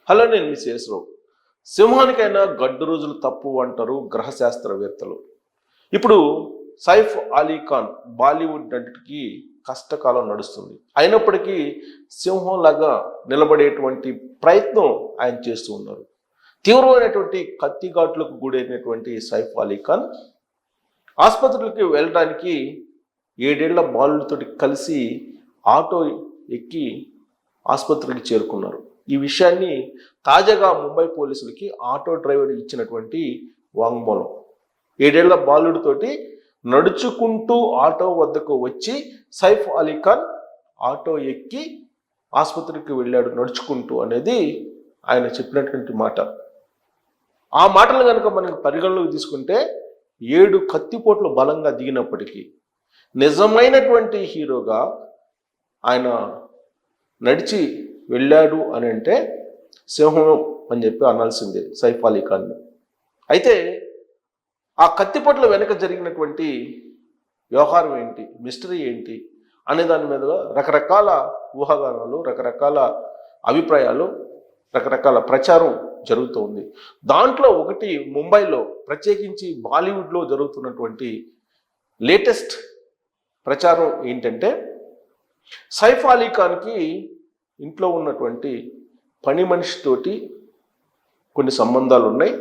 Hello, నేను మీ శేషరావు. సింహానికైనా గడ్డు రోజులు తప్పు అంటారు గ్రహ శాస్త్రవేత్తలు. ఇప్పుడు సైఫ్ అలీ ఖాన్ బాలీవుడ్ నటుడికి కష్టకాలం నడుస్తుంది. అయినప్పటికీ సింహంలాగా నిలబడేటువంటి ప్రయత్నం ఆయన చేస్తూ ఉన్నారు. తీవ్రమైనటువంటి కత్తిఘాట్లకు గురైనటువంటి సైఫ్ అలీ ఖాన్ ఆసుపత్రులకి వెళ్ళడానికి 7 ఏళ్ల బాలుడితో కలిసి ఆటో ఎక్కి ఆసుపత్రికి చేరుకున్నారు. ఈ విషయాన్ని తాజాగా ముంబై పోలీసులకి ఆటో డ్రైవర్ ఇచ్చినటువంటి వాంగ్మూలం. 7 ఏళ్ల బాలుడితోటి నడుచుకుంటూ ఆటో వద్దకు వచ్చి సైఫ్ అలీ ఖాన్ ఆటో ఎక్కి ఆసుపత్రికి వెళ్ళాడు నడుచుకుంటూ అనేది ఆయన చెప్పినటువంటి మాట. ఆ మాటలు కనుక మనకి పరిగణలోకి తీసుకుంటే 7 కత్తిపోట్లు బలంగా దిగినప్పటికీ నిజమైనటువంటి హీరోగా ఆయన నడిచి వెళ్ళాడు అని అంటే సింహం అని చెప్పి అనాల్సిందే సైఫ్ అలీ ఖాన్. అయితే ఆ కత్తిపోట్ల వెనుక జరిగినటువంటి వ్యవహారం ఏంటి, మిస్టరీ ఏంటి అనే దాని మీద రకరకాల ఊహాగానాలు, రకరకాల అభిప్రాయాలు, రకరకాల ప్రచారం జరుగుతూ ఉంది. దాంట్లో ఒకటి ముంబైలో, ప్రత్యేకించి బాలీవుడ్లో జరుగుతున్నటువంటి లేటెస్ట్ ప్రచారం ఏంటంటే సైఫ్ అలీ ఖాన్కి ఇంట్లో ఉన్నటువంటి పని మనిషితోటి కొన్ని సంబంధాలు ఉన్నాయి.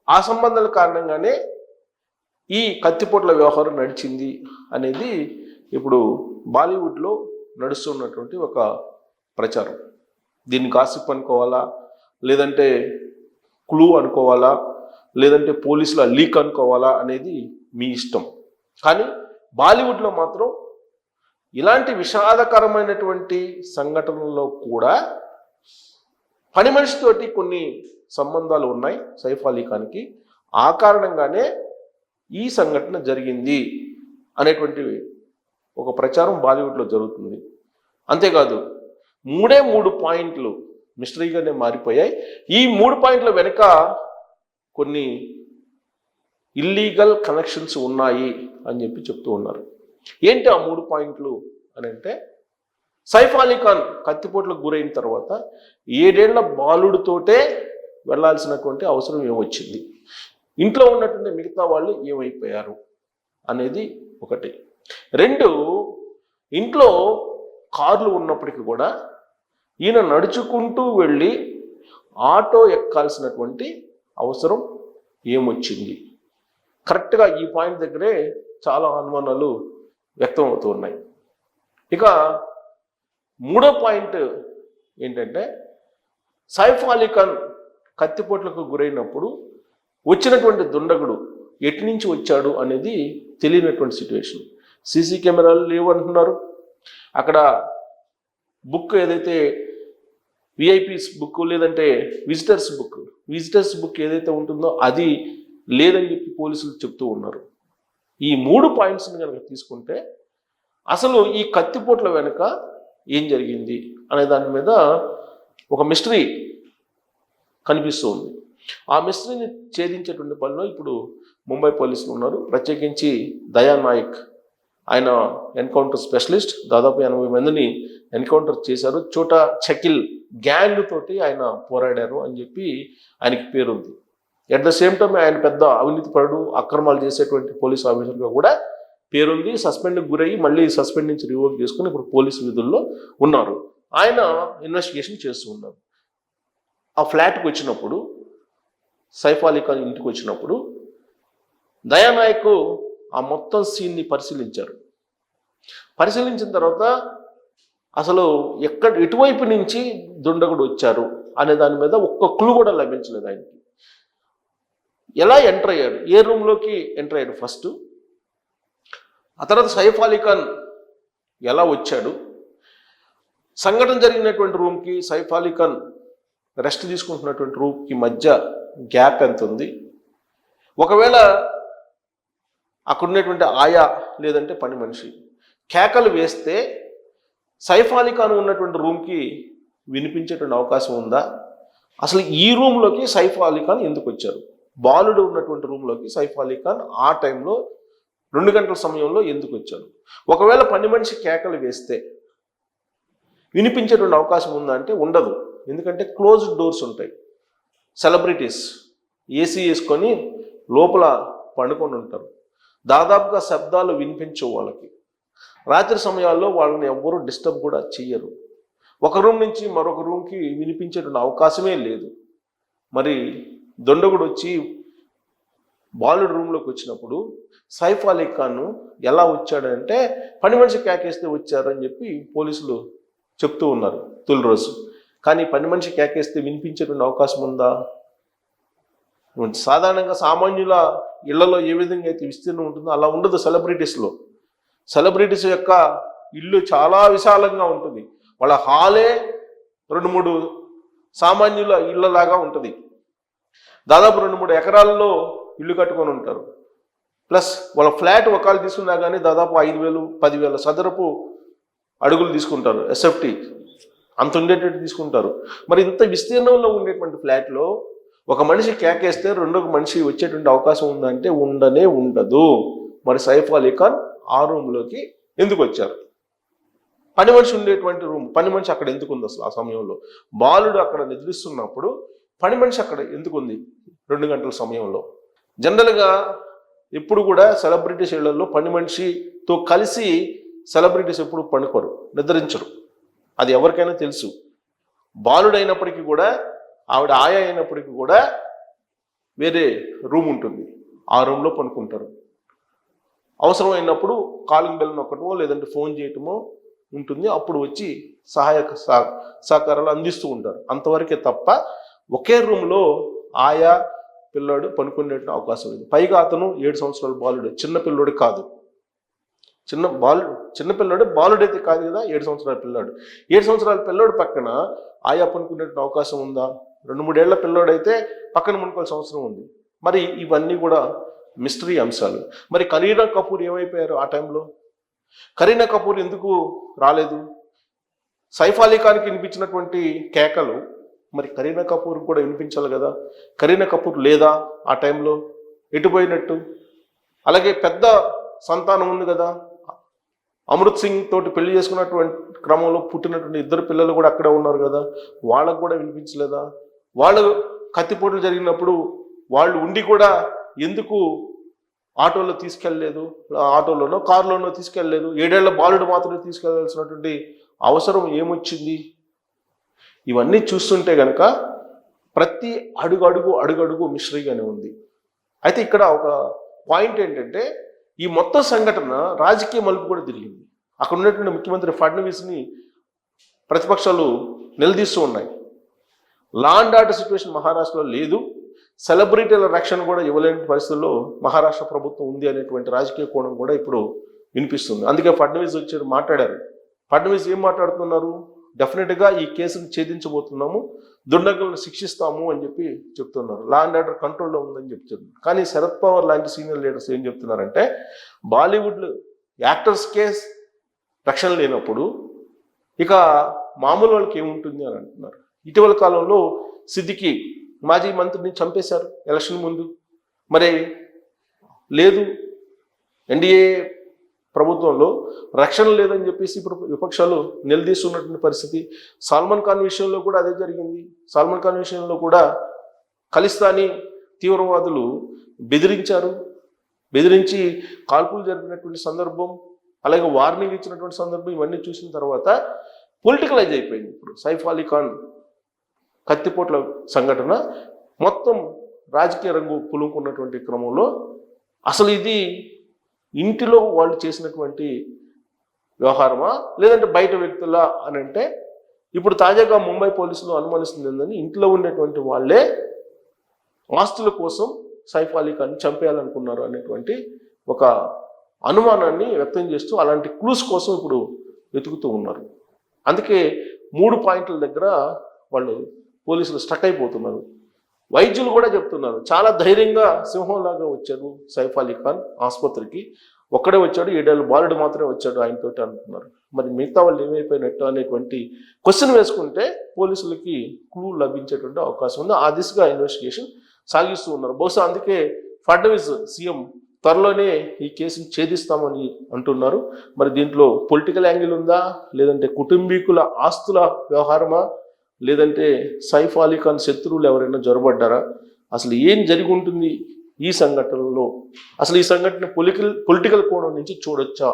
ఆ సంబంధాల కారణంగానే ఈ కత్తిపోట్ల వ్యవహారం నడిచింది అనేది ఇప్పుడు బాలీవుడ్లో నడుస్తున్నటువంటి ఒక ప్రచారం. దీన్ని గాసిప్ అనుకోవాలా, లేదంటే క్లూ అనుకోవాలా, లేదంటే పోలీసుల లీక్ అనుకోవాలా అనేది మీ ఇష్టం. కానీ బాలీవుడ్లో మాత్రం ఇలాంటి విషాదకరమైనటువంటి సంఘటనల్లో కూడా పని మనిషితోటి కొన్ని సంబంధాలు ఉన్నాయి సైఫ్ అలీ ఖాన్కి. ఆ కారణంగానే ఈ సంఘటన జరిగింది అనేటువంటి ఒక ప్రచారం బాలీవుడ్లో జరుగుతుంది. అంతేకాదు 3 పాయింట్లు మిస్టరీగానే మారిపోయాయి. ఈ 3 పాయింట్ల వెనుక కొన్ని ఇల్లీగల్ కనెక్షన్స్ ఉన్నాయి అని చెప్పి చెప్తూ ఉన్నారు. ఏంటి ఆ 3 పాయింట్లు అని అంటే, సైఫ్ అలీ ఖాన్ కత్తిపోట్లకు గురైన తర్వాత 7 ఏళ్ల బాలుడితోటే వెళ్లాల్సినటువంటి అవసరం ఏమొచ్చింది, ఇంట్లో ఉన్నటువంటి మిగతా వాళ్ళు ఏమైపోయారు అనేది ఒకటి. 2, ఇంట్లో కార్లు ఉన్నప్పటికీ కూడా ఈయన నడుచుకుంటూ వెళ్ళి ఆటో ఎక్కాల్సినటువంటి అవసరం ఏమొచ్చింది. కరెక్ట్గా ఈ పాయింట్ దగ్గరే చాలా అనుమానాలు వ్యక్తం అవుతూ ఉన్నాయి. ఇక 3వ పాయింట్ ఏంటంటే, సైఫ్ అలీ ఖాన్ కత్తిపోట్లకు గురైనప్పుడు వచ్చినటువంటి దుండగుడు ఎటు నుంచి వచ్చాడు అనేది తెలియనటువంటి సిచ్యువేషన్. సీసీ కెమెరాలు లేవు అంటున్నారు. అక్కడ బుక్ ఏదైతే విఐపీస్ బుక్, లేదంటే విజిటర్స్ బుక్ ఏదైతే ఉంటుందో అది లేదని చెప్పి పోలీసులు చెప్తూ ఉన్నారు. ఈ 3 పాయింట్స్ని కనుక తీసుకుంటే అసలు ఈ కత్తిపోట్ల వెనుక ఏం జరిగింది అనే దాని మీద ఒక మిస్టరీ కనిపిస్తూ ఉంది. ఆ మిస్టరీని ఛేదించేటువంటి పనిలో ఇప్పుడు ముంబై పోలీసులు ఉన్నారు. ప్రత్యేకించి దయా నాయక్, ఆయన ఎన్కౌంటర్ స్పెషలిస్ట్. దాదాపు 80 మందిని ఎన్కౌంటర్ చేశారు. చోటా షకీల్ గ్యాంగ్ తోటి ఆయన పోరాడారు అని చెప్పి ఆయనకి పేరుంది. ఎట్ ద సేమ్ టైం ఆయన పెద్ద అవినీతి పరుడు, అక్రమాలు చేసేటువంటి పోలీస్ ఆఫీసర్గా కూడా పేరుంది. సస్పెండ్కి గురయ్యి మళ్ళీ సస్పెండ్ నుంచి రివోక్ చేసుకుని ఇప్పుడు పోలీసు విధుల్లో ఉన్నారు. ఆయన ఇన్వెస్టిగేషన్ చేస్తూ ఉన్నారు. ఆ ఫ్లాట్కి వచ్చినప్పుడు, సైఫ్ అలీ ఖాన్ ఇంటికి వచ్చినప్పుడు దయానాయక్ ఆ మొత్తం సీన్ని పరిశీలించారు. పరిశీలించిన తర్వాత అసలు ఎటువైపు నుంచి దుండగుడు వచ్చారు అనే దాని మీద ఒక్క క్లూ కూడా లభించలేదు ఆయనకి. ఎలా ఎంటర్ అయ్యాడు, ఏ రూమ్లోకి ఎంటర్ అయ్యాడు ఫస్ట్, ఆ తర్వాత సైఫ్ అలీ ఖాన్ ఎలా వచ్చాడు, సంఘటన జరిగినటువంటి రూమ్కి సైఫ్ అలీ ఖాన్ రెస్ట్ తీసుకుంటున్నటువంటి రూమ్కి మధ్య గ్యాప్ ఎంత ఉంది, ఒకవేళ అక్కడ ఉన్నటువంటి ఆయా లేదంటే పని మనిషి కేకలు వేస్తే సైఫ్ అలీ ఖాన్ ఉన్నటువంటి రూమ్కి వినిపించేటువంటి అవకాశం ఉందా, అసలు ఈ రూమ్లోకి సైఫ్ అలీ ఖాన్ ఎందుకు వచ్చారు, బాలుడు ఉన్నటువంటి రూమ్లోకి సైఫ్ అలీ ఖాన్ ఆ టైంలో 2 గంటల సమయంలో ఎందుకు వచ్చాడు, ఒకవేళ పని మనిషి కేకలు వేస్తే వినిపించేటువంటి అవకాశం ఉందా అంటే ఉండదు. ఎందుకంటే క్లోజ్డ్ డోర్స్ ఉంటాయి. సెలబ్రిటీస్ ఏసీ వేసుకొని లోపల పండుకొని ఉంటారు. దాదాపుగా శబ్దాలు వినిపించవు వాళ్ళకి. రాత్రి సమయాల్లో వాళ్ళని ఎవ్వరూ డిస్టర్బ్ కూడా చెయ్యరు. ఒక రూమ్ నుంచి మరొక రూమ్కి వినిపించేటువంటి అవకాశమే లేదు. మరి దొండగుడు వచ్చి బాలుడు రూమ్లోకి వచ్చినప్పుడు సైఫ్ అలీ ఖాన్ ఎలా వచ్చాడంటే పని మనిషి కేకేస్తే వచ్చారని చెప్పి పోలీసులు చెప్తూ ఉన్నారు తొలి రోజు. కానీ పని మనిషి కేకేస్తే వినిపించేటువంటి అవకాశం ఉందా? సాధారణంగా సామాన్యుల ఇళ్లలో ఏ విధంగా అయితే విస్తీర్ణం ఉంటుందో అలా ఉండదు సెలబ్రిటీస్లో. సెలబ్రిటీస్ యొక్క ఇల్లు చాలా విశాలంగా ఉంటుంది. వాళ్ళ హాలే 2-3 సామాన్యుల ఇళ్ళలాగా ఉంటుంది. దాదాపు 2-3 ఎకరాల్లో ఇల్లు కట్టుకొని ఉంటారు. ప్లస్ వాళ్ళ ఫ్లాట్ ఒకళ్ళు తీసుకున్నా కానీ దాదాపు 5,000-10,000 చదరపు అడుగులు తీసుకుంటారు. ఎస్ఎఫ్టీ అంత ఉండేటట్టు తీసుకుంటారు. మరి ఇంత విస్తీర్ణంలో ఉండేటువంటి ఫ్లాట్లో ఒక మనిషి కేకేస్తే రెండో మనిషి వచ్చేటువంటి అవకాశం ఉందంటే ఉండనే ఉండదు. మరి సైఫ్ అలీ ఖాన్ ఆ రూమ్లోకి ఎందుకు వచ్చారు? పని మనిషి ఉండేటువంటి రూమ్, పని మనిషి అక్కడ ఎందుకు ఉంది అసలు? ఆ సమయంలో బాలుడు అక్కడ నిద్రిస్తున్నప్పుడు పని మనిషి అక్కడ ఎందుకు ఉంది 2 గంటల సమయంలో? జనరల్గా ఎప్పుడు కూడా సెలబ్రిటీస్ ఇళ్లలో పని మనిషితో కలిసి సెలబ్రిటీస్ ఎప్పుడు పండుకోరు, నిద్రించరు. అది ఎవరికైనా తెలుసు. బాలుడైనప్పటికీ కూడా, ఆవిడ ఆయా అయినప్పటికీ కూడా వేరే రూమ్ ఉంటుంది. ఆ రూమ్లో పనుకుంటారు. అవసరమైనప్పుడు కాలింగ్ బెల్ నొక్కటమో లేదంటే ఫోన్ చేయటమో ఉంటుంది. అప్పుడు వచ్చి సహాయక సహకారాలు అందిస్తూ ఉంటారు. అంతవరకే తప్ప ఒకే రూమ్లో ఆయా పిల్లాడు పనుకునే అవకాశం లేదు. పైగా అతను 7 సంవత్సరాల బాలుడు, చిన్న పిల్లోడు కాదు. చిన్న పిల్లాడు, బాలుడైతే కాదు కదా 7 సంవత్సరాల పిల్లాడు. 7 సంవత్సరాల పిల్లోడు పక్కన ఆయా పనుకునే అవకాశం ఉందా? 2-3 ఏళ్ల పిల్లోడైతే పక్కన పనుకోవాల్సిన అవసరం ఉంది. మరి ఇవన్నీ కూడా మిస్టరీ అంశాలు. మరి కరీనా కపూర్ ఏమైపోయారు ఆ టైంలో? కరీనా కపూర్ ఎందుకు రాలేదు? సైఫ్ అలీ ఖాన్కి వినిపించినటువంటి కేకలు మరి కరీనా కపూర్ కూడా వినిపించాలి కదా. కరీనా కపూర్ లేదా ఆ టైంలో? ఎటుపోయినట్టు? అలాగే పెద్ద సంతానం ఉంది కదా, అమృత్ సింగ్ తోటి పెళ్లి చేసుకున్నటువంటి క్రమంలో పుట్టినటువంటి 2 పిల్లలు కూడా అక్కడే ఉన్నారు కదా, వాళ్ళకు కూడా వినిపించలేదా? వాళ్ళు కత్తిపోట్లు జరిగినప్పుడు వాళ్ళు ఉండి కూడా ఎందుకు ఆటోలో తీసుకెళ్ళలేదు? ఆటోలోనో కారులోనో తీసుకెళ్ళలేదు. 7 ఏళ్ల బాలుడు మాత్రమే తీసుకెళ్లాల్సినటువంటి అవసరం ఏమొచ్చింది? ఇవన్నీ చూస్తుంటే కనుక ప్రతి అడుగడుగు మిస్టరీగానే ఉంది. అయితే ఇక్కడ ఒక పాయింట్ ఏంటంటే ఈ మొత్తం సంఘటన రాజకీయ మలుపు కూడా తిరిగింది. అక్కడ ఉన్నటువంటి ముఖ్యమంత్రి ఫడ్నవీస్ని ప్రతిపక్షాలు నిలదీస్తూ ఉన్నాయి. లా అండ్ ఆర్డర్ సిచ్యువేషన్ మహారాష్ట్రలో లేదు, సెలబ్రిటీల రక్షణ కూడా ఇవ్వలేని పరిస్థితుల్లో మహారాష్ట్ర ప్రభుత్వం ఉంది అనేటువంటి రాజకీయ కోణం కూడా ఇప్పుడు వినిపిస్తుంది. అందుకే ఫడ్నవీస్ వచ్చారు, మాట్లాడారు. ఫడ్నవీస్ ఏం మాట్లాడుతున్నారు? డెఫినెట్గా ఈ కేసును ఛేదించబోతున్నాము, దుండగులను శిక్షిస్తాము అని చెప్పి చెప్తున్నారు. లా అండ్ ఆర్డర్ కంట్రోల్లో ఉందని చెప్తున్నారు. కానీ శరద్ పవార్ లాంటి సీనియర్ లీడర్స్ ఏం చెప్తున్నారంటే బాలీవుడ్లో యాక్టర్స్కే రక్షణ లేనప్పుడు ఇక మామూలు వాళ్ళకి ఏముంటుంది అని అంటున్నారు. ఇటీవల కాలంలో సిద్దికి మాజీ మంత్రిని చంపేశారు ఎలక్షన్ ముందు. మరి లేదు, ఎన్డీఏ ప్రభుత్వంలో రక్షణ లేదని చెప్పేసి ఇప్పుడు విపక్షాలు నిలదీస్తున్నటువంటి పరిస్థితి. సల్మాన్ ఖాన్ విషయంలో కూడా అదే జరిగింది. సల్మాన్ ఖాన్ విషయంలో కూడా ఖలిస్తానీ తీవ్రవాదులు బెదిరించి కాల్పులు జరిపినటువంటి సందర్భం, అలాగే వార్నింగ్ ఇచ్చినటువంటి సందర్భం, ఇవన్నీ చూసిన తర్వాత పొలిటికలైజ్ అయిపోయింది. ఇప్పుడు సైఫ్ అలీ ఖాన్ కత్తిపోట్ల సంఘటన మొత్తం రాజకీయ రంగు పులుముకున్నటువంటి క్రమంలో అసలు ఇది ఇంటిలో వాళ్ళు చేసినటువంటి వ్యవహారమా లేదంటే బయట వ్యక్తులా అని అంటే ఇప్పుడు తాజాగా ముంబై పోలీసులు అనుమానిస్తుంది ఏంటని ఇంట్లో ఉండేటువంటి వాళ్ళే ఆస్తుల కోసం సైఫ్ అలీ ఖాన్ చంపేయాలనుకున్నారు అనేటువంటి ఒక అనుమానాన్ని వ్యక్తం చేస్తూ అలాంటి క్లూస్ కోసం ఇప్పుడు వెతుకుతూ ఉన్నారు. అందుకే 3 పాయింట్ల దగ్గర వాళ్ళు పోలీసులు స్టక్ అయిపోతున్నారు. వైద్యులు కూడా చెప్తున్నారు చాలా ధైర్యంగా సింహంలాగా వచ్చాడు సైఫ్ అలీ ఖాన్ ఆసుపత్రికి, ఒక్కడే వచ్చాడు, 7 ఏళ్ల బాలుడు మాత్రమే వచ్చాడు ఆయనతోటి అంటున్నారు. మరి మిగతా వాళ్ళు ఏమైపోయినట్టు అనేటువంటి క్వశ్చన్ వేసుకుంటే పోలీసులకి క్లూ లభించేటువంటి అవకాశం ఉంది. ఆ దిశగా ఇన్వెస్టిగేషన్ సాగిస్తూ ఉన్నారు. బహుశా అందుకే ఫడ్నవీస్ సీఎం త్వరలోనే ఈ కేసుని ఛేదిస్తామని అంటున్నారు. మరి దీంట్లో పొలిటికల్ యాంగిల్ ఉందా లేదంటే కుటుంబీకుల ఆస్తుల వ్యవహారమా లేదంటే సైఫ్ అలీ ఖాన్ శత్రువులు ఎవరైనా జొరబడ్డారా, అసలు ఏం జరిగి ఉంటుంది ఈ సంఘటనలో, అసలు ఈ సంఘటన పొలిటికల్ కోణం నుంచి చూడొచ్చా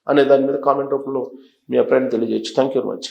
అనే దాని మీద కామెంట్ రూపంలో మీ అభిప్రాయాన్ని తెలియజేయచ్చు. Thank you very much.